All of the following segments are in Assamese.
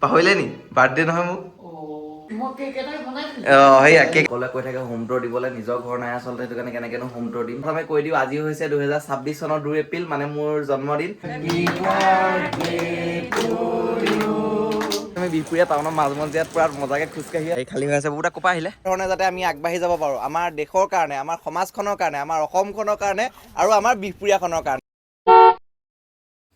পাহৰিলে নি বাৰ্থডে নহয় মোক সেয়া কেক ক'লে কৈ থাকে হোম টুৰ দিবলৈ নিজৰ ঘৰ নাই আচলতে সেইটো কাৰণে কেনেকেনো হোম টুৰ দিম প্ৰথমে কৈ দিওঁ আজি হৈছে 2026 চনৰ 2 এপ্ৰিল মানে মোৰ জন্মদিন আমি বিহপুৰীয়া টাউনৰ মাজমজিয়াত পুৰা মজাকে খোজকাঢ়ি এই খালী হৈ আছে বহুতে ক'পা আহিলে ধৰণে যাতে আমি আগবাঢ়ি যাব পাৰোঁ আমাৰ দেশৰ কাৰণে আমাৰ সমাজখনৰ কাৰণে আমাৰ অসমখনৰ কাৰণে আৰু আমাৰ বিহপুৰীয়াখনৰ কাৰণে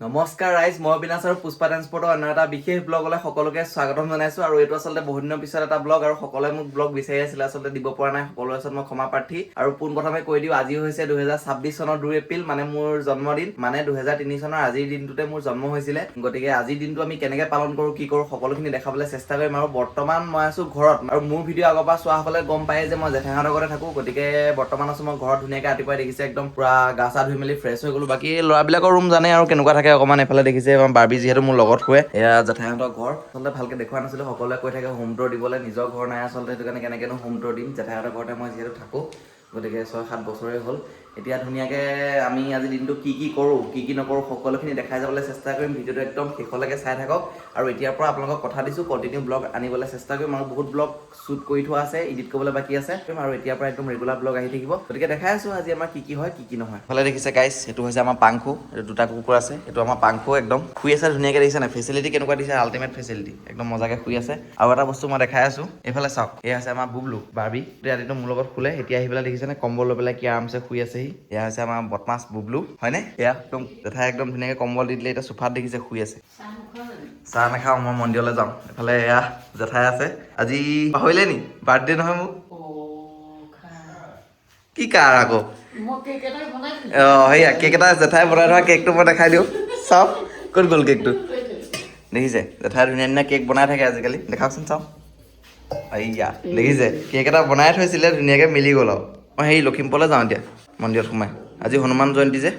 নমস্কাৰ ৰাইজ মই অবিনাশ আৰু পুষ্পা ট্ৰান্সপৰ্টৰ অন্য এটা বিশেষ ব্লগলৈ সকলোকে স্বাগতম জনাইছোঁ আৰু এইটো আচলতে বহুত দিনৰ পিছত এটা ব্লগ আৰু সকলোৱে মোক ব্লগ বিচাৰি আছিলে আচলতে দিব পৰা নাই সকলোৰে ওচৰত মই ক্ষমা প্ৰাৰ্থী আৰু পোনপ্ৰথমে কৈ দিওঁ আজি হৈছে 2026 চনৰ 2 এপ্ৰিল মানে মোৰ জন্মদিন মানে 2003 চনৰ আজিৰ দিনটোতে মোৰ জন্ম হৈছিলে গতিকে আজিৰ দিনটো আমি কেনেকৈ পালন কৰোঁ কি কৰোঁ সকলোখিনি দেখাবলৈ চেষ্টা কৰিম আৰু বৰ্তমান মই আছোঁ ঘৰত আৰু মোৰ ভিডিঅ' আগৰ পৰা চোৱাসকলে গম পায় যে মই জেঠাইহঁতৰ ঘৰতে থাকোঁ গতিকে বৰ্তমান আছোঁ মই ঘৰত ধুনীয়াকৈ ৰাতিপুৱাই দেখিছে একদম পুৰা গা চা ধুই মেলি ফ্ৰেছ হৈ গ'লোঁ বাকী ল'ৰাবিলাকৰ ৰুম জানে আৰু কেনেকুৱা থাকে অকণমান এফালে দেখিছে বাৰ্বি যিহেতু মোৰ লগত শুৱে এয়া জেঠাইহঁতৰ ঘৰ আচলতে ভালকৈ দেখুওৱা নাছিলোঁ সকলোৱে কৈ থাকে হোম টুৰ দিবলৈ নিজৰ ঘৰ নাই আচলতে সেইটো কাৰণে কেনেকৈনো হোম টুৰ দিম জেঠাইহঁতৰ ঘৰতে মই যিহেতু থাকোঁ গতিকে 6-7 বছৰেই হ'ল এতিয়া ধুনীয়াকৈ আমি আজি দিনটো কি কৰোঁ কি নকৰোঁ সকলোখিনি দেখাই যাবলৈ চেষ্টা কৰিম ভিডিঅ'টো একদম শেষলৈকে চাই থাকক আৰু এতিয়াৰ পৰা আপোনালোকক কথা দিছোঁ কণ্টিনিউ ব্লগ আনিবলৈ চেষ্টা কৰিম আৰু বহুত ব্লগ শ্বুট কৰি থোৱা আছে এডিট কৰিবলৈ বাকী আছে আৰু এতিয়াৰ পৰা একদম ৰেগুলাৰ ব্লগ আহি থাকিব গতিকে দেখাই আছোঁ আজি আমাৰ কি হয় কি নহয় ভালে দেখিছে গাইছ এইটো হৈছে আমাৰ পাংখু এইটো দুটা কুকুৰ আছে এইটো আমাৰ পাংখু একদম শুই আছে ধুনীয়াকৈ দেখিছে নাই ফেচিলিটি কেনেকুৱা দিছে আল্টিমেট ফেচিলিটি একদম মজাকৈ শুই আছে আৰু এটা বস্তু মই দেখাই আছোঁ এইফালে চাওক এয়া আছে আমাৰ বুবলু বাৰ্বি ৰাতিটো মোৰ লগত শুলে এতিয়া আহি পেলাই দেখিছেনে কম্বল লৈ পেলাই কি আৰামছে শুই আছেহি এয়া হৈছে আমাৰ বদমাছ বুবলু হয়নে এয়া একদম জেঠাই একদম ধুনীয়াকৈ কম্বল দি দিলে এতিয়া চোফাত দেখিছে শুই আছে চাহ নাখাওঁ মই মন্দিৰলৈ যাম এফালে এয়া জেঠাই আছে আজি পাহৰিলে নি বাৰ্থডে নহয় মোক কি কাৰ আকৌ সেয়া কেক এটা জেঠাই বনাই থোৱা কেকটো মই দেখাই দিওঁ চাওক ক'ত গ'ল কেকটো দেখিছে জেঠাই ধুনীয়া ধুনীয়া কেক বনাই থাকে আজিকালি দেখাওকচোন চাওক এইয়া দেখিছে কেক এটা বনাই থৈছিলে ধুনীয়াকৈ মিলি গ'ল আৰু মই সেই লখিমপুৰলৈ যাওঁ এতিয়া মন্দিৰত সোমাই আজি হনুমান জয়ন্তী যে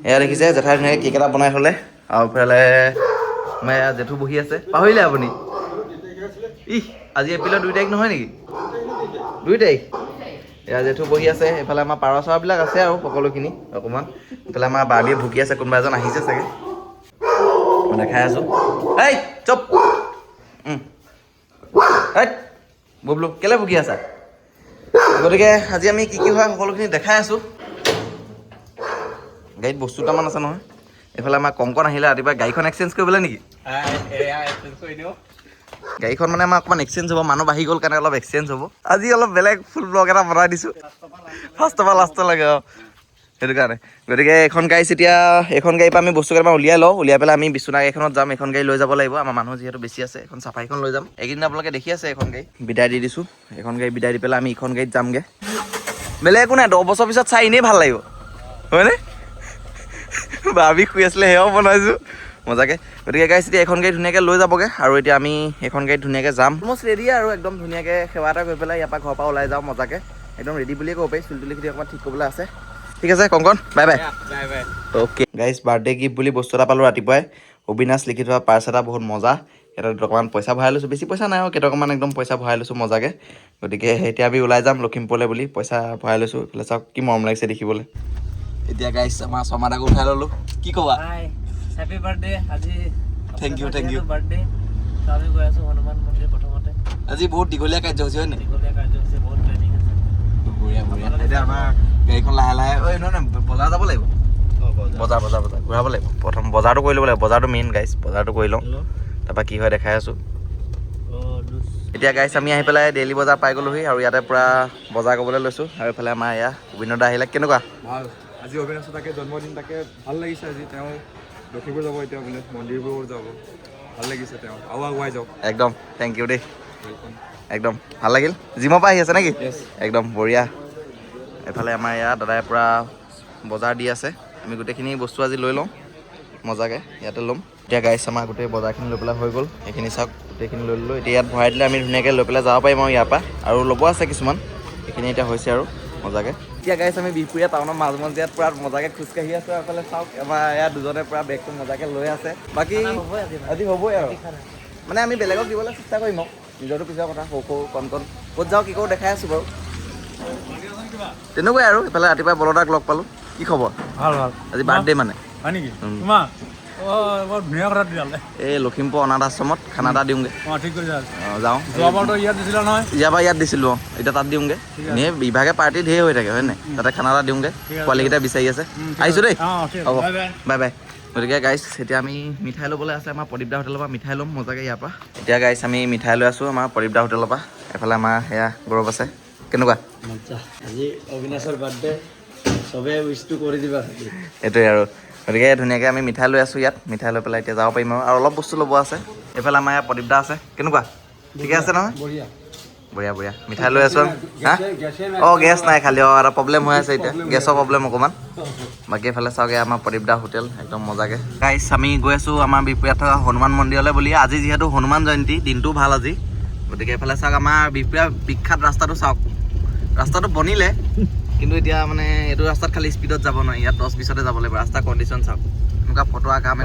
এয়া দেখিছে জেঠাই ধুনীয়াকৈ কেক এটা বনাই থ'লে আৰু ইফালে মই এয়া জেঠু বহি আছে পাহৰিলে আপুনি আজি এপ্ৰিলৰ 2 তাৰিখ নহয় নেকি 2 তাৰিখ এয়া জেঠু বহি আছে এইফালে আমাৰ পাৰ চৰাবিলাক আছে আৰু সকলোখিনি অকণমান এইফালে আমাৰ বাৰ্বিয়ে ভুকি আছে কোনোবা এজন আহিছে চাগে মই দেখাই আছোঁ এই চুপ বুবলু কেলৈ ভুকি আছা গতিকে আজি আমি কি হয় সকলোখিনি দেখাই আছোঁ গাড়ীত বস্তু দুটামান আছে নহয় এইফালে আমাৰ কংকন আহিলে ৰাতিপুৱা গাড়ীখন এক্সচেঞ্জ কৰিবলৈ নেকি গাড়ীখন মানে আমাৰ অকণমান এক্সচেঞ্জ হ'ব মানুহ বাঢ়ি গ'ল কাৰণে অলপ এক্সচেঞ্জ হ'ব আজি অলপ বেলেগ ফুল ব্লগ এটা বনাই দিছোঁ ফাৰ্ষ্টৰ পৰা লাষ্টলৈকে সেইটো কাৰণে গতিকে এইখন গাড়ীৰ পৰা আমি বস্তু কেইটামান উলিয়াই পেলাই আমি বিশ্বনাথ গাড়ীখনত যাম এখন গাড়ী লৈ যাব লাগিব আমাৰ মানুহ যিহেতু বেছি আছে এখন চাফাৰীখন লৈ যাম এইকেইদিন আপোনালোকে দেখি আছে এখন গাড়ী বিদায় দি দিছোঁ এখন গাড়ী বিদায় দি পেলাই আমি ইখন গাড়ীত যামগৈ বেলেগ একো নাই 10 বছৰ পিছত চাই এনেই ভাল লাগিব হয়নে ভাবি শুই আছিলে সেয়াও বনাইছোঁ মজাকৈ গতিকে গাইছ এতিয়া এখন গাড়ী ধুনীয়াকৈ লৈ যাবগৈ আৰু এতিয়া আমি এখন গাড়ীত ধুনীয়াকৈ যাম অলমষ্ট ৰেডি আৰু একদম ধুনীয়াকৈ সেৱা এটা কৰি পেলাই ইয়াৰ পৰা ঘৰৰ পৰা ওলাই যাওঁ মজাকৈ একদম ৰেডি বুলিয়ে ক'ব পাৰি চুলি তুলিখিনি অকণমান ঠিক কৰিবলৈ আছে ঠিক আছে কংকন বাই বাই অ'কে গাইছ বাৰ্থডে গিফ্ট বুলি বস্তু এটা পালোঁ ৰাতিপুৱাই অবিনাশ লিখি থোৱা পাৰ্চ এটা বহুত মজা এটা অকণমান পইচা ভৰাই লৈছোঁ বেছি পইচা নাই আৰু কেইটকামান একদম পইচা ভৰাই লৈছোঁ মজাকৈ গতিকে এতিয়া আমি ওলাই যাম লখিমপুৰলৈ বুলি পইচা ভৰাই লৈছোঁ এইফালে চাওক কি মৰম লাগিছে দেখিবলৈ এতিয়া গাইছ আমাৰ শৰ্মাদাকো উঠাই ল'লোঁ কি ক'বা হেপী বাৰ্থডে আজি থেংক ইউ বাৰ্থডে আমি গৈ আছোঁ হনুমান মন্দিৰ প্ৰথমতে আজি বহুত দীঘলীয়া কাৰ্যসূচী হয় নাই দীঘলীয়া কাৰ্যসূচী বহুত প্লেনিং আছে বঢ়িয়া এতিয়া আমাৰ গাড়ীখন লাহে লাহে নহয় বজাৰ যাব লাগিব বজাৰ ঘূৰাব লাগিব প্ৰথম বজাৰটো কৰি ল'ব লাগিব বজাৰটো মেইন গাইছ বজাৰটো কৰি লওঁ তাৰপৰা কি হয় দেখাই আছোঁ এতিয়া গাইছ আমি আহি পেলাই ডেইলি বজাৰ পাই গ'লোহি আৰু ইয়াতে পূৰা বজাৰ কৰিবলৈ লৈছোঁ আৰু এইফালে আমাৰ এয়া গোবিন্দ দা আহিলে কেনেকুৱা ভাল আজি অবিনাশৰ তাকে জন্মদিন তাকে ভাল লাগিছে আজি তেওঁ লখিমপুৰ যাব এতিয়া বোলে মন্দিৰবোৰ যাব ভাল লাগিছে তেওঁ আৰু আগুৱাই যাওক একদম থেংক ইউ দেই একদম ভাল লাগিল জিমৰ পৰা আহি আছে নেকি একদম বঢ়িয়া এইফালে আমাৰ ইয়াত দাদাই পূৰা বজাৰ দি আছে আমি গোটেইখিনি বস্তু আজি লৈ লওঁ মজাকৈ ইয়াতে ল'ম এতিয়া গাইছ আমাৰ গোটেই বজাৰখিনি লৈ পেলাই হৈ গ'ল এইখিনি চাওক গোটেইখিনি লৈ ল'লোঁ এতিয়া ইয়াত ভৰাই দিলে আমি ধুনীয়াকৈ লৈ পেলাই যাব পাৰিম আৰু ইয়াৰ পৰা আৰু ল'ব আছে কিছুমান এইখিনি এতিয়া হৈছে আৰু মজাকৈ এতিয়া গাইছ আমি বিহপুৰীয়া টাউনৰ মাজমজিয়াত পূৰা মজাকৈ খোজকাঢ়ি আছোঁ এইফালে চাওক আমাৰ ইয়াত দুজনে পূৰা বেগটো মজাকৈ লৈ আছে বাকী আজি হ'বই আৰু মানে আমি বেলেগক দিবলৈ চেষ্টা কৰিম আৰু নিজৰটো পিছৰ কথা সৰু কণ ক'ত যাওঁ কি কৰোঁ দেখাই আছোঁ বাৰু তেনেকুৱাই আৰু এইফালে ৰাতিপুৱা বলদাক লগ পালোঁ কি খবৰ ভাল আজি বাৰ্থডে মানে হয় নেকি তোমাৰ বৰ ধুনীয়া কথা তেতিয়াহ'লে এই লখিমপুৰ অনাথ আশ্ৰমত খানা এটা দিওঁগৈ ঠিক কৰিছা যাওঁ যোৱাবাৰতো ইয়াত দিছিলা নহয় ইয়াৰ পৰা ইয়াত দিছিলোঁ এতিয়া তাত দিওঁগৈ এনেই বিভাগে পাৰ্টি ধেৰ হৈ থাকে হয় নাই তাতে খানা এটা দিওঁগৈ পোৱালিকেইটা বিচাৰি আছে আহিছোঁ দেই হ'ব বাই বাই গতিকে গাইছ এতিয়া আমি মিঠাই ল'বলৈ আছে আমাৰ প্ৰদীপ দা হোটেলৰ পৰা মিঠাই ল'ম মজাকৈ ইয়াৰ পৰা এতিয়া গাইছ আমি মিঠাই লৈ আছোঁ আমাৰ প্ৰদীপ দা হোটেলৰ পৰা এফালে আমাৰ সেয়া গৌৰৱ আছে কেনেকুৱা আজি অবিনাশৰ বাৰ্থডে চবে উইচটো কৰি দিবা এইটোৱে আৰু গতিকে ধুনীয়াকৈ আমি মিঠাই লৈ আছোঁ ইয়াত মিঠাই লৈ পেলাই এতিয়া যাব পাৰিম আৰু অলপ বস্তু ল'ব আছে এইফালে আমাৰ ইয়াত প্ৰদীপ দা আছে কেনেকুৱা ঠিকে আছে নহয় বঢ়িয়া বঢ়িয়া মিঠাই লৈ আছোঁ হা অঁ গেছ নাই খালি এটা প্ৰব্লেম হৈ আছে এতিয়া গেছৰ প্ৰব্লেম অকণমান বাকী এফালে চাওঁগৈ আমাৰ প্ৰদীপ দা হোটেল একদম মজাকৈ গাইছ আমি গৈ আছোঁ আমাৰ বিহপুৰীয়াত থকা হনুমান মন্দিৰলৈ বুলি আজি যিহেতু হনুমান জয়ন্তী দিনটো ভাল আজি গতিকে এইফালে চাওক আমাৰ বিহপুৰীয়া বিখ্যাত ৰাস্তাটো চাওক ৰাস্তাটো বনিলে কিন্তু এতিয়া মানে এইটো ৰাস্তাত খালি স্পীডত যাব নোৱাৰি ইয়াত 10-20তে যাব লাগিব ৰাস্তা কণ্ডিশ্যন চাওক এনেকুৱা ফটোৱা কাম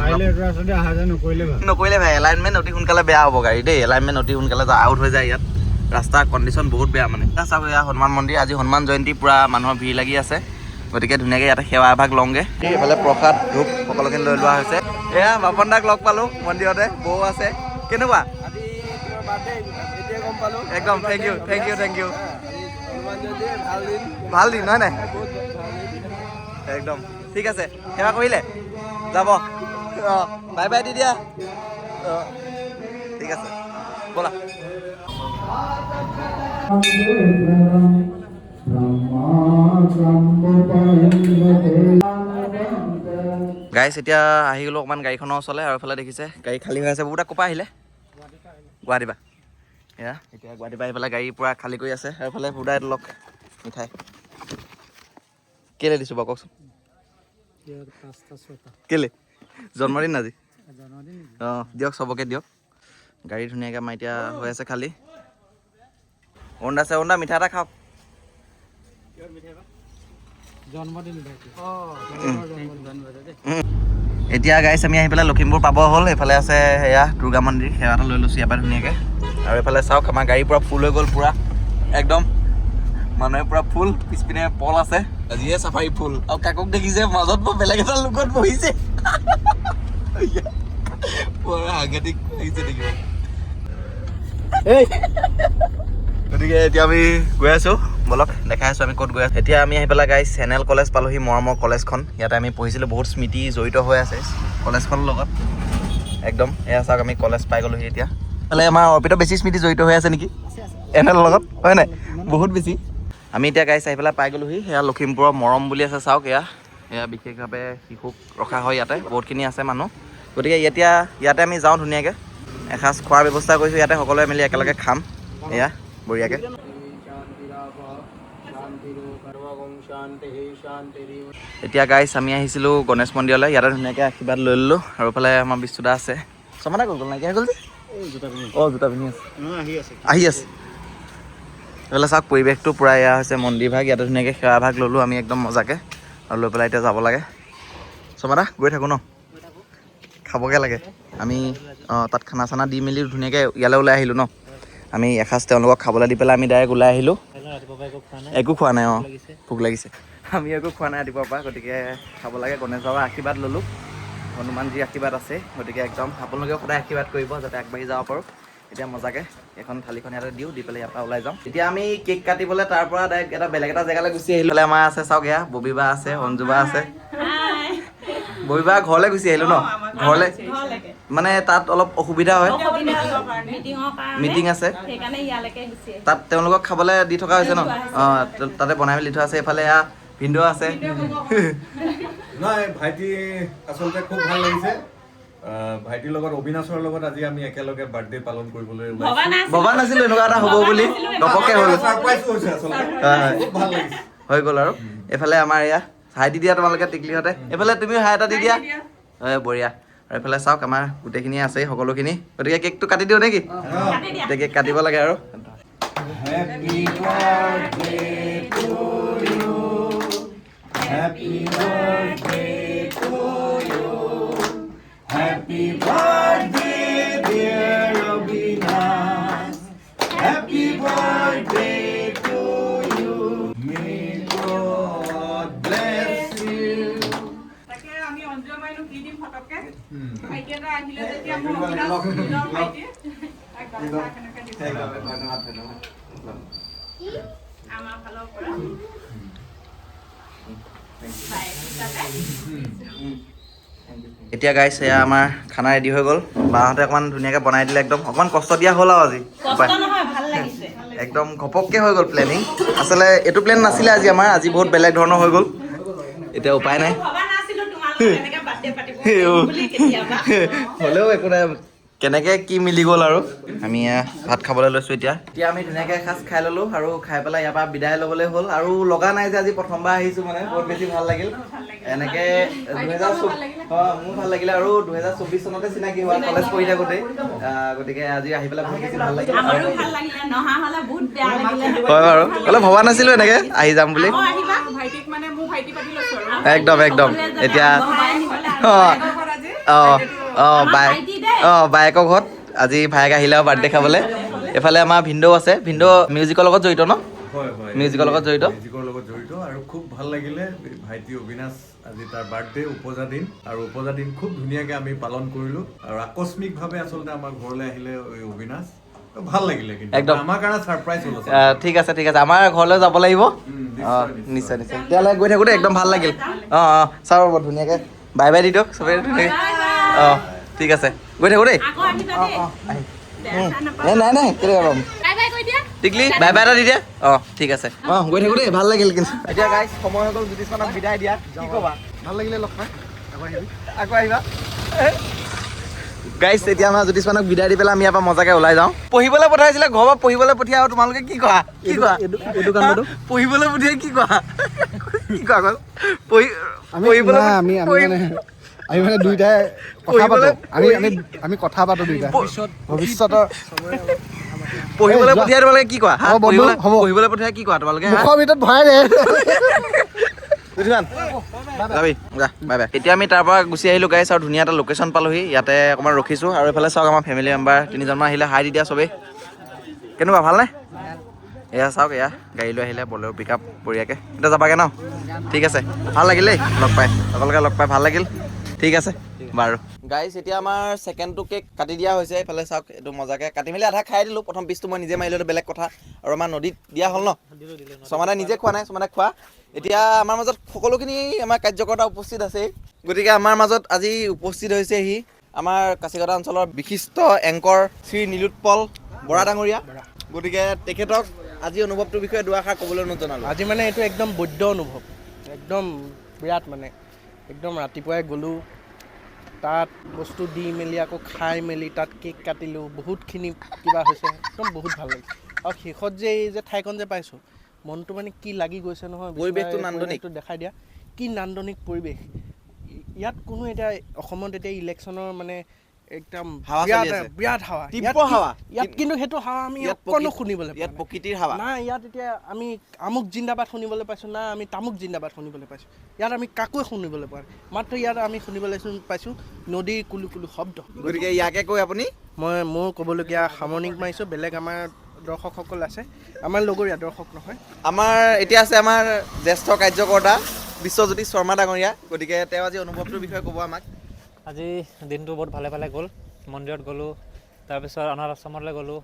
নকৰিলে ভাই এলাইনমেণ্ট অতি সোনকালে বেয়া হ'ব গাড়ী দেই এলাইনমেণ্ট অতি সোনকালে আউট হৈ যায় ইয়াত ৰাস্তাৰ কণ্ডিশ্যন বহুত বেয়া মানে চাওক এয়া হনুমান মন্দিৰ আজি হনুমান জয়ন্তী পূৰা মানুহৰ ভিৰ লাগি আছে গতিকে ধুনীয়াকৈ ইয়াতে সেৱা এভাগ লওঁগৈ এইফালে প্ৰসাদ ধূপ সকলোখিনি লৈ লোৱা হৈছে এয়া বাপন দাক লগ পালোঁ মন্দিৰতে বৌ আছে কেনেকুৱা একদম থেংক ইউ ভাল দিন নহয় নাই একদম ঠিক আছে সেৱা কৰিলে যাব অঁ বাই বাই দি দিয়া অঁ ঠিক আছে ব'লা গাইছ এতিয়া আহি গ'লোঁ অকণমান গাড়ীখনৰ ওচৰলৈ আৰু এইফালে দেখিছে গাড়ী খালী হৈ আছে বহুতা ক'ৰ পৰা আহিলে গুৱাহাটীৰ পৰা এয়া এতিয়া গুৱাহাটীৰ পৰা আহি পেলাই গাড়ী পূৰা খালী কৰি আছে আৰু এইফালে সুদাই লওক মিঠাই কেলৈ দিছোঁ বাৰু কওকচোন কেলৈ জন্মদিন আজি অঁ দিয়ক চবকে দিয়ক গাড়ী ধুনীয়াকৈ আমাৰ এতিয়া হৈ আছে খালী অৰুণ আছে অৰুণ দা মিঠাই এটা খাওক এতিয়া গাইছ আমি আহি পেলাই লখিমপুৰ পাব হ'ল এইফালে আছে সেয়া দুৰ্গা মন্দিৰ সেৱা এটা লৈ লৈছোঁ ইয়াৰ পৰা ধুনীয়াকৈ আৰু এইফালে চাওক আমাৰ গাড়ী পূৰা ফুল হৈ গ'ল পূৰা একদম মানুহে পূৰা ফুল পিছপিনে পল আছে আজিহে চাফাৰী ফুল আৰু কাকক দেখিছে মাজত মই বেলেগ এটা লোকত বহিছে সাংঘাতিক লাগিছে দেখিব গতিকে এতিয়া আমি গৈ আছোঁ বলক দেখাই আছোঁ আমি ক'ত গৈ আছোঁ এতিয়া আমি আহি পেলাই গাইছ চেনেল কলেজ পালোহি মৰমৰ কলেজখন ইয়াতে আমি পঢ়িছিলোঁ বহুত স্মৃতি জড়িত হৈ আছে কলেজখনৰ লগত একদম এয়া চাওক আমি কলেজ পাই গ'লোহি এতিয়া মানে আমাৰ অৰ্পিত বেছি স্মৃতি জড়িত হৈ আছে নেকি এনেৰ লগত হয় নাই বহুত বেছি আমি এতিয়া গাইছ আহি পেলাই পাই গ'লোহি সেয়া লখিমপুৰৰ মৰম বুলি আছে চাওক এয়া বিশেষভাৱে শিশুক ৰখা হয় ইয়াতে বহুতখিনি আছে মানুহ গতিকে এতিয়া ইয়াতে আমি যাওঁ ধুনীয়াকৈ এসাঁজ খোৱাৰ ব্যৱস্থা কৰিছোঁ ইয়াতে সকলোৱে মিলি একেলগে খাম এয়া বঢ়িয়াকৈ এতিয়া গাইছ আমি আহিছিলোঁ গণেশ মন্দিৰলৈ ইয়াতে ধুনীয়াকৈ আশীৰ্বাদ লৈ ল'লোঁ আৰু এইফালে আমাৰ বিশ্বদা আছে চমানে গ'ল নাইকিয়া হৈ গ'ল যে অঁ জোতা পিন্ধি আছে আহি আছে এইফালে চাওক পৰিৱেশটো পূৰা এয়া হৈছে মন্দিৰ ভাগ ইয়াতে ধুনীয়াকৈ সেৱা ভাগ ল'লোঁ আমি একদম মজাকৈ আৰু লৈ পেলাই এতিয়া যাব লাগে চমাদা গৈ থাকোঁ ন খাবগৈ লাগে আমি অঁ তাত খানা চানা দি মেলি ধুনীয়াকৈ ইয়ালৈ ওলাই আহিলোঁ ন আমি এসাঁজ তেওঁলোকক খাবলৈ দি পেলাই আমি ডাইৰেক্ট ওলাই আহিলোঁ একো খোৱা নাই অঁ ভোক লাগিছে আমি একো খোৱা নাই ৰাতিপুৱাৰ পৰা গতিকে খাব লাগে গণেশ বাবাৰ আশীৰ্বাদ ল'লোঁ হনুমানজীৰ আশীৰ্বাদ আছে গতিকে একদম আপোনালোকেও সদায় আশীৰ্বাদ কৰিব যাতে আগবাঢ়ি যাব পাৰোঁ এতিয়া মজাকৈ এখন থালিখন ইয়াতে দিওঁ দি পেলাই ইয়াৰ পৰা ওলাই যাওঁ এতিয়া আমি কেক কাটিবলৈ তাৰ পৰা ডাইৰেক্ট এটা বেলেগ এটা জেগালৈ গুচি আহিলোঁ আমাৰ আছে চাওক এয়া ববিবা আছে অঞ্জুবা আছে ববিবা ঘৰলৈ গুচি আহিলোঁ ন ঘৰলৈ মানে তাত অলপ অসুবিধা হয় মিটিং আছে তাত তেওঁলোকক খাবলৈ দি থকা হৈছে ন অঁ তাতে বনাই মেলি দি থোৱা আছে এইফালে এয়া ভিনদেউ আছে নাই ভাইটি আচলতে খুব ভাল লাগিছে ভাইটিৰ লগত অবিনাশৰ লগত আজি আমি একেলগে বাৰ্থডে পালন কৰিবলৈ ভবা নাছিলোঁ এনেকুৱা এটা হ'ব বুলি ঘপককৈ হ'ল ছাৰপ্ৰাইজো হৈছে আচলতে খুব ভাল লাগিছে হৈ গ'ল আৰু এইফালে আমাৰ এয়া হাই দি দিয়া তোমালোকে টিকলিহঁতে এইফালে তুমিও হাই এটা দি দিয়া বঢ়িয়া আৰু এইফালে চাওক আমাৰ গোটেইখিনি আছেই সকলোখিনি গতিকে কেকটো কাটি দিওঁ নেকি এতিয়া কেক কাটিব লাগে আৰু আমাৰ ফালৰ পৰা এতিয়া গাইছ এয়া আমাৰ খানা ৰেডি হৈ গ'ল বাহঁতে অকণমান ধুনীয়াকৈ বনাই দিলে একদম অকণমান কষ্ট দিয়া হ'ল আৰু আজি একদম ঘপককৈ হৈ গ'ল প্লেনিং আচলতে এইটো প্লেন নাছিলে আজি বহুত বেলেগ ধৰণৰ হৈ গ'ল এতিয়া উপায় নাই হ'লেও একো নাই কেনেকৈ কি মিলি গ'ল আৰু আমি ভাত খাবলৈ লৈছোঁ এতিয়া আমি ধুনীয়াকৈ এসাঁজ খাই ল'লোঁ আৰু খাই পেলাই ইয়াৰ পৰা বিদায় ল'বলৈ হ'ল আৰু লগা নাই যে আজি প্ৰথমবাৰ আহিছোঁ মানে বহুত বেছি ভাল লাগিল এনেকৈ 2024 মোৰ ভাল লাগিলে আৰু 2024 চনতে চিনাকি হোৱা কলেজ পঢ়ি থাকোঁতে গতিকে আজি আহি পেলাই বহুত বেছি ভাল লাগিল হয় বাৰু অলপ ভবা নাছিলোঁ এনেকৈ আহি যাম বুলি একদম এতিয়া বায়েকৰ ঘৰত আজি ভায়েক আহিলে আৰু বাৰ্থডে খাবলৈ এফালে আমাৰ ভিনদেউ আছে ভিনদেউ মিউজিকৰ লগত জড়িত ন মিউজিকৰ লগত জড়িত আৰু খুব ভাল লাগিলে ভাইটি অবিনাশ আজি তাৰ বাৰ্থডে উপজা দিন আৰু উপজা দিন খুব ধুনীয়াকৈ আমি পালন কৰিলোঁ আৰু আকস্মিকভাৱে আচলতে আমাৰ ঘৰলৈ আহিলে অবিনাশ ভাল লাগিলে কিন্তু একদম আমাৰ কাৰণে ছাৰপ্ৰাইজ হ'ল ঠিক আছে আমাৰ ঘৰলৈ যাব লাগিব নিশ্চয় তেতিয়াহ'লে গৈ থাকোঁ দেই একদম ভাল লাগিল চাওঁ ৰ'ব ধুনীয়াকৈ বাই বাই দি দিয়ক চবেই ধুনীয়াকৈ ঠিক আছে গৈ থাকোঁ দেই নাই কেলৈ পাম টিকলি বাই বাই এটা দি দিয়া ঠিক আছে গৈ থাকোঁ দেই ভাল লাগিল কিন্তু এতিয়া গাইছ সময় হৈ গ'ল জ্যোতিষমানক বিদায় দিয়া কি ক'বা ভাল লাগিলে লগ পাই আকৌ আহিবা গাইছ এতিয়া আমাৰ জ্যোতিষমানক বিদায় দি পেলাই আমি ইয়াৰ পৰা মজাকৈ ওলাই যাওঁ পঢ়িবলৈ পঠাইছিলে ঘৰৰ পৰা পঢ়িবলৈ পঠিয়াই আৰু তোমালোকে কি কোৱা পঢ়িবলৈ পঠিয়াই কি কোৱা আমি মানে দুইটাই কথা পাতো আমি কথা পাতো দুইটাই ভৱিষ্যতৰ পঢ়িবলৈ পঠিয়াই তোমালোকে কি কোৱা হ'ব পঢ়িবলৈ পঠিয়াই কি কোৱা তোমালোকে মুখৰ ভিতৰত ভৰাই দে এতিয়া আমি তাৰ পৰা গুচি আহিলোঁ গাইছ আৰু ধুনীয়া এটা লোকেশ্যন পালোহি ইয়াতে অকণমান ৰখিছোঁ আৰু এইফালে চাওক আমাৰ ফেমিলি মেম্বাৰ 3জনমান আহিলে হাই দি দিয়া চবেই কেনেকুৱা ভালনে এয়া চাওক এয়া গাড়ী লৈ আহিলে বলেৰ' পিক আপ বঢ়িয়াকৈ এতিয়া যাবাগৈ ন ঠিক আছে ভাল লাগিল দেই লগ পাই সকলোকে লগ পাই ভাল লাগিল ঠিক আছে বাৰু গাইছ এতিয়া আমাৰ ছেকেণ্ডটো কেক কাটি দিয়া হৈছে এইফালে চাওক এইটো মজাকৈ কাটি মেলি আধা খাই দিলোঁ প্ৰথম পিচটো মই নিজে মাৰিলোঁ বেলেগ কথা আৰু আমাৰ নদীত দিয়া হ'ল ন চমাদাই নিজে খোৱা নাই চমাদাই খোৱা এতিয়া আমাৰ মাজত সকলোখিনি আমাৰ কাৰ্যকৰ্তা উপস্থিত আছে গতিকে আমাৰ মাজত আজি উপস্থিত হৈছেহি আমাৰ কাছিকটা অঞ্চলৰ বিশিষ্ট এংকৰ শ্ৰী নীলোৎপল বৰা ডাঙৰীয়া গতিকে তেখেতক আজি অনুভৱটোৰ বিষয়ে দুআষাৰ ক'বলৈ অনুৰোধ জনালোঁ আজি মানে এইটো একদম বৈদ্য অনুভৱ একদম বিৰাট মানে একদম ৰাতিপুৱাই গ'লোঁ তাত বস্তু দি মেলি আকৌ খাই মেলি তাত কেক কাটিলোঁ বহুতখিনি কিবা হৈছে একদম বহুত ভাল লাগিছে আৰু শেষত যে এই যে ঠাইখন যে পাইছোঁ মনটো মানে কি লাগি গৈছে নহয় পৰিৱেশটো নান্দনিক দেখাই দিয়া কি নান্দনিক পৰিৱেশ ইয়াত কোনো এতিয়া অসমত এতিয়া ইলেকশ্যনৰ মানে একদম বিৰাট হাৱা ইয়াত কিন্তু সেইটো হাৱা আমি অকণো শুনিবলৈ ইয়াত প্ৰকৃতিৰ হাৱা নাই ইয়াত এতিয়া আমি আমুক জিন্দাবাদ শুনিবলৈ পাইছোঁ না আমি তামুক জিন্দাবাদ শুনিবলৈ পাইছোঁ ইয়াত আমি কাকোৱে শুনিবলৈ পোৱা নাই মাত্ৰ ইয়াত আমি শুনিবলৈ পাইছোঁ নদীৰ কুলু কুলু শব্দ গতিকে ইয়াকে কৈ আপুনি মোৰ ক'বলগীয়া সামৰণিক মাৰিছোঁ বেলেগ আমাৰ দৰ্শকসকল আছে আমাৰ লগৰীয়া দৰ্শক নহয় আমাৰ এতিয়া আছে আমাৰ জ্যেষ্ঠ কাৰ্যকৰ্তা বিশ্বজ্যোতি শৰ্মা ডাঙৰীয়া গতিকে তেওঁ আজি অনুভৱটোৰ বিষয়ে ক'ব আমাক আজি দিনটো বহুত ভালে গ'ল মন্দিৰত গ'লোঁ তাৰপিছত অনাথ আশ্ৰমলৈ গ'লোঁ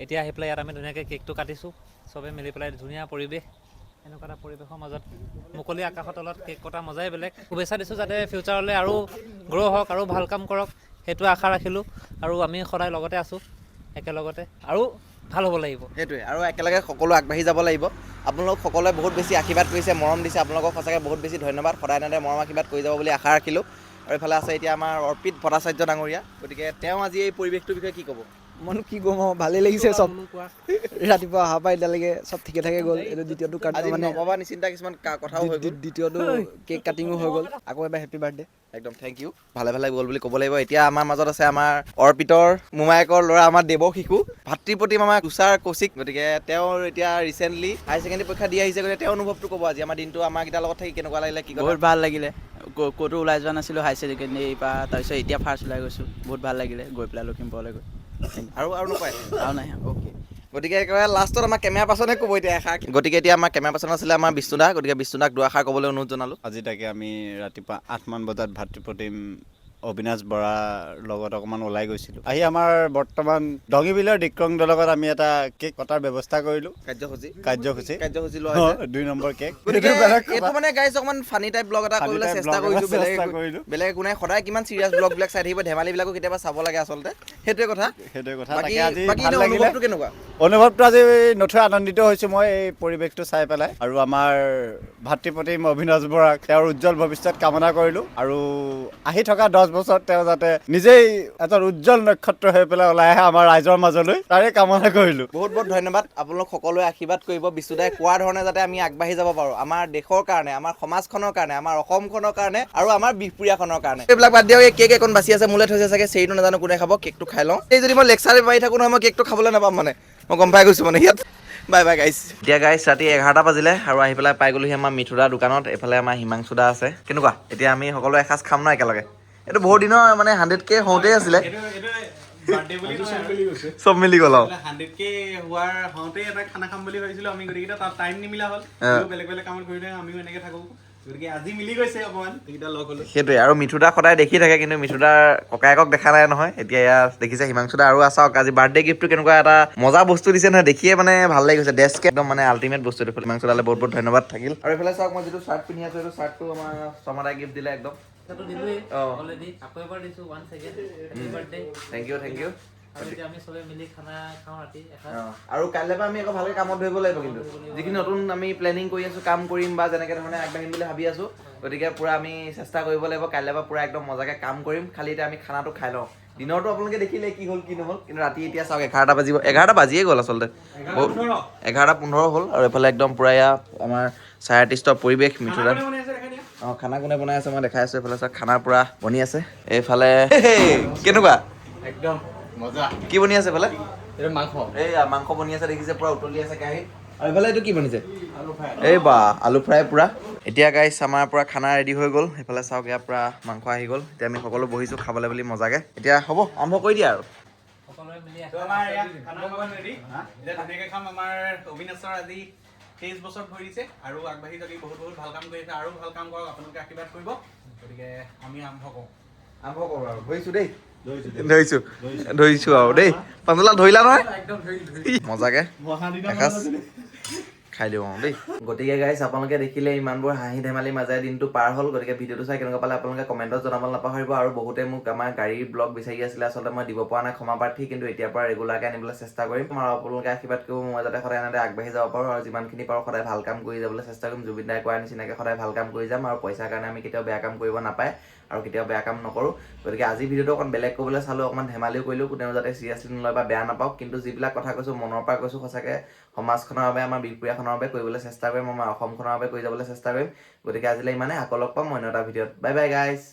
এতিয়া আহি পেলাই ইয়াত আমি ধুনীয়াকৈ কেকটো কাটিছোঁ চবেই মিলি পেলাই ধুনীয়া পৰিৱেশ এনেকুৱা এটা পৰিৱেশৰ মাজত মুকলি আকাশৰ তলত কেক কটা মজাই বেলেগ শুভেচ্ছা দিছোঁ যাতে ফিউচাৰলৈ আৰু গ্ৰ' হওক আৰু ভাল কাম কৰক সেইটো আশা ৰাখিলোঁ আৰু আমি সদায় লগতে আছোঁ একেলগতে আৰু ভাল হ'ব লাগিব সেইটোৱে আৰু একেলগে সকলো আগবাঢ়ি যাব লাগিব আপোনালোক সকলোৱে বহুত বেছি আশীৰ্বাদ কৰিছে মৰম দিছে আপোনালোকক সঁচাকৈ বহুত বেছি ধন্যবাদ সদায় এনেদৰে মৰম আশীৰ্বাদ কৰি যাব বুলি আশা ৰাখিলোঁ আৰু এইফালে আছে এতিয়া আমাৰ অৰ্পিত ভট্টাচাৰ্য ডাঙৰীয়া গতিকে তেওঁ আজি এই পৰিৱেশটোৰ বিষয়ে কি ক'ব মইনো কি ক'ম আৰু ভালেই লাগিছে চব ৰাতিপুৱা অহাৰ পৰা এতিয়ালৈকে চব ঠিকে থাকে গ'ল এইটো দ্বিতীয়টো মানে নভবা নিচিন্তা কিছুমান কথাও হৈ গ'ল দ্বিতীয়টো কেক কাটিঙো হৈ গ'ল আকৌ এবাৰ হেপী বাৰ্থডে একদম থেংক ইউ ভালে গ'ল বুলি ক'ব লাগিব এতিয়া আমাৰ মাজত আছে আমাৰ অৰ্পিতৰ মোমায়েকৰ ল'ৰা আমাৰ দেৱ শিশু ভাতৃপ্ৰতিম আমাৰ তুষাৰ কৌশিক গতিকে তেওঁৰ এতিয়া ৰিচেণ্টলি হায়াৰ ছেকেণ্ডেৰী পৰীক্ষা দি আহিছে গতিকে তেওঁৰ অনুভৱটো ক'ব আজি আমাৰ দিনটো আমাৰ কেইটাৰ লগত থাকি কেনেকুৱা লাগিলে কি বহুত ভাল লাগিলে ক'তো ওলাই যোৱা নাছিলোঁ হায়াৰ ছেকেণ্ডেৰীৰ পৰা তাৰপিছত এতিয়া ফাৰ্ষ্ট ওলাই গৈছোঁ বহুত ভাল লাগিলে গৈ পেলাই লখিমপুৰলৈ গৈ আৰু নকয় আৰু নাই অ'কে গতিকে একেবাৰে লাষ্টত আমাৰ কেমেৰা পাৰ্চনে ক'ব এতিয়া এষাৰ গতিকে এতিয়া আমাৰ কেমেৰা পাৰ্চন আছিলে আমাৰ বিষ্ণুদা গতিকে বিষ্ণুদাক দুআষাৰ ক'বলৈ অনুৰোধ জনালোঁ আজি তাকে আমি ৰাতিপুৱা 8মান বজাত ভাতৃপ্ৰতিম অবিনাশ বৰাৰ লগত অকণমান ওলাই গৈছিলোঁ। আহি আমাৰ বৰ্তমান ডঙিবিলৰ ডিক্ৰং দলৰ লগত আমি এটা কেক কটাৰ ব্যৱস্থা কৰিলোঁ। কাৰ্যসূচী লোৱা হৈছে। 2 নম্বৰ কেক। গতিকে এইটো মানে গাইজ অকমান ফানি টাইপ ব্লগ এটা কৰিবলৈ চেষ্টা কৰিছোঁ। বেলেগ একো নাই, সদায় কিমান চিৰিয়াছ ব্লগ বিলাক চাই থাকিব, ধেমালিবিলাকো কেতিয়াবা চাব লাগে আচলতে, সেইটোৱে কথা। তাকে আজি বাকী ভাল লাগিলে। অনুভৱটো কেনেকুৱা? অনুভৱটো আজি নথৈ আনন্দিত হৈছোঁ মই এই পৰিৱেশটো চাই পেলাই, আৰু আমাৰ ভাতৃপ্ৰতিম অবিনাশ বৰাক তেওঁৰ উজ্জ্বল ভৱিষ্যত কামনা কৰিলোঁ, আৰু আহি থকা 10 বছৰ তেওঁ যাতে নিজেই এজন উজ্জ্বল নক্ষত্ৰ হৈ পেলাই ওলাই আহে আমাৰ ৰাইজৰ মাজলৈ, তাৰে কামনা কৰিলোঁ। বহুত বহুত ধন্যবাদ। আপোনালোক সকলোৱে আশীৰ্বাদ কৰিব বিশুদাই কোৱা ধৰণে যাতে আমি আগবাঢ়ি যাব পাৰোঁ, আমাৰ দেশৰ কাৰণে, আমাৰ সমাজখনৰ কাৰণে, আমাৰ অসমখনৰ কাৰণে, আৰু আমাৰ বিহপুৰীয়াখনৰ কাৰণে। এইবিলাক বাদ দিয়ক, এই কেক এখন বাচি আছে, মোলে থৈছে চাগে, চেৰিটো নাজানো কোনে খাব। কেকটো খাই লওঁ। এই যদি মই লেকচাৰ মাৰি থাকোঁ নহয়, মই কেকটো খাবলৈ নাপাম মানে, মই গম পাই গৈছোঁ মানে ইয়াত। বাই বাই গাইছ। এতিয়া গাইছ ৰাতি 11টা বাজিলে আৰু আহি পেলাই পাই গ'লোহি আমাৰ মিঠুদাৰ দোকানত। এইফালে আমাৰ হিমাংশুদা আছে। কেনেকুৱা? এতিয়া আমি সকলোৱে এসাঁজ খাম ন একেলগে। এইটো বহুত দিনৰ মানে 100K হওঁতেই আছিলে, চব মিলি গ'ল আৰু। 100K হোৱাৰ হওঁতেই এটা খানা খাম বুলি ভাবিছিলোঁ আমি গোটেইকেইটা, তাত টাইম নিমিলা হ'ল, বেলেগ বেলেগ কামত ঘূৰি থাকে, আমিও এনেকৈ থাকোঁ, গতিকে আজি মিলি গৈছে অকণমান এইকেইটা লগ হ'লো। সেইটোৱে, আৰু মিঠুদা সদায় দেখি থাকে, কিন্তু মিঠুদাৰ ককায়েকক দেখা নাই নহয়, এতিয়া এয়া দেখিছে হিমাংশুদা। আৰু চাওক আজি বাৰ্থডে গিফ্টটো কেনেকুৱা এটা মজা বস্তু দিছে নহয়, দেখিয়ে মানে ভাল লাগি গৈছে। ডেস্ক একদম মানে আল্টিমেট বস্তু দেখোন। হিমাংশুদালে বহুত বহুত ধন্যবাদ থাকিল। আৰু এইফালে চাওক, মই যিটো চাৰ্ট পিন্ধি আছোঁ, এইটো চাৰ্টটো আমাৰ শৰ্মাদাই গিফ্ট দিলে একদম। অলৰেডি আকৌ এবাৰ দিছোঁ, one second happy birthday. Thank you thank you. আৰু এতিয়া আমি চবে মিলি খানা খাওঁ ৰাতি এসাঁজ। আৰু কাইলৈ পৰা আমি আকৌ ভালকৈ কামত ধৰিব লাগিব, কিন্তু যিখিনি নতুন আমি প্লেনিং কৰি আছোঁ, কাম কৰিম বা যেনেকৈ ধৰণে আগবাঢ়িম বুলি ভাবি আছোঁ, গতিকে পূৰা আমি চেষ্টা কৰিব লাগিব। কাইলৈ পৰা পূৰা একদম মজাকৈ কাম কৰিম, খালি এতিয়া আমি খানাটো খাই লওঁ। দিনৰটো আপোনালোকে দেখিলে কি হ'ল কি নহ'ল, কিন্তু ৰাতি এতিয়া চাওক 11টা বাজিব, 11টা বাজিয়ে গ'ল আচলতে, 11:15 হ'ল। আৰু এইফালে একদম পূৰা এয়া আমাৰ চাৰে আৰ্টিষ্টৰ পৰিৱেশ। মিঠুদা খানা কোনে বনাই আছে মই দেখাই আছোঁ। এইফালে চাওক খানা পূৰা বনি আছে। এইফালে কেনেকুৱা একদম মজা। কি বনি আছে এইফালে? এইটো মাংস। এইয়া মাংস বনি আছে, দেখিছে পূৰা উতলি আছে কেৰাহীত। আৰু এইফালে এইটো কি বনিছে? এই বা আলু ফ্ৰাই পূৰা। এতিয়া গাইছ আমাৰ পূৰা খানা ৰেডি হৈ গ'ল। সেইফালে চাওক ইয়াৰ পূৰা মাংস আহি গ'ল। এতিয়া আমি সকলো বহিছোঁ খাবলৈ বুলি মজাকৈ। এতিয়া হ'ব, আৰম্ভ কৰি দিয়া আৰু। সকলোৱে মিলি আমাৰ ইয়াত খানা অকণমান ৰেডি, এতিয়া ধুনীয়াকৈ খাম। আমাৰ অবিনাশৰ আজি 23 বছৰ ভৰি দিছে, আৰু আগবাঢ়ি যদি বহুত বহুত ভাল কাম কৰি আছে, আৰু ভাল কাম কৰক, আপোনালোকে আশীৰ্বাদ কৰিব। গতিকে আমি আৰম্ভ কৰোঁ আৰু ধৰিছোঁ দেই, ধৰিছোঁ আৰু দেই। পাঞ্জলা ধৰিলা নহয় মজাকৈ এসাঁজ খাই দিওঁ আৰু দেই। গতিকে গাইছ আপোনালোকে দেখিলে ইমানবোৰ হাঁহি ধেমালি মাজেৰে দিনটো পাৰ হ'ল। গতিকে ভিডিঅ'টো চাই কেনেকুৱা পালে আপোনালোকে কমেণ্টত জনাবলৈ নাপাহৰিব। আৰু বহুতে মোক আমাৰ গাড়ীৰ ব্লগ বিচাৰি আছিলে, আচলতে মই দিব পৰা নাই, ক্ষমা প্ৰাৰ্থী। কিন্তু এতিয়াৰ পৰা ৰেগুলাৰকৈ আনিবলৈ চেষ্টা কৰিম, আৰু আপোনালোকে আশীৰ্বাদ কৰিব মই যাতে সদায় এনেদৰে আগবাঢ়ি যাব পাৰোঁ, আৰু যিমানখিনি পাৰোঁ সদায় ভাল কাম কৰি যাবলৈ চেষ্টা কৰিম। জুবিন দাই কোৱাৰ নিচিনাকৈ সদায় ভাল কাম কৰি যাম, আৰু পইচাৰ কাৰণে আমি কেতিয়াও বেয়া কাম কৰিব নাপায়, আৰু কেতিয়াও বেয়া কাম নকৰোঁ। গতিকে আজি ভিডিঅ'টো অকণ বেলেগ কৰিবলৈ চালোঁ, অকণমান ধেমালিও কৰিলোঁ, কোনেও যাতে চিৰিয়াছলি নলয় বা বেয়া নাপাওক। কিন্তু যিবিলাক কথা কৈছোঁ মনৰ পৰা কৈছোঁ, সঁচাকৈ সমাজখনৰ বাবে, আমাৰ বিহপুৰীয়াখনৰ বাবে কৰিবলৈ চেষ্টা কৰিম, আমাৰ অসমখনৰ বাবে কৰি যাবলৈ চেষ্টা কৰিম। গতিকে আজিলৈ ইমানে, আকৌ লগ পাম অন্য এটা ভিডিঅ'ত। বাই বাই গাইছ।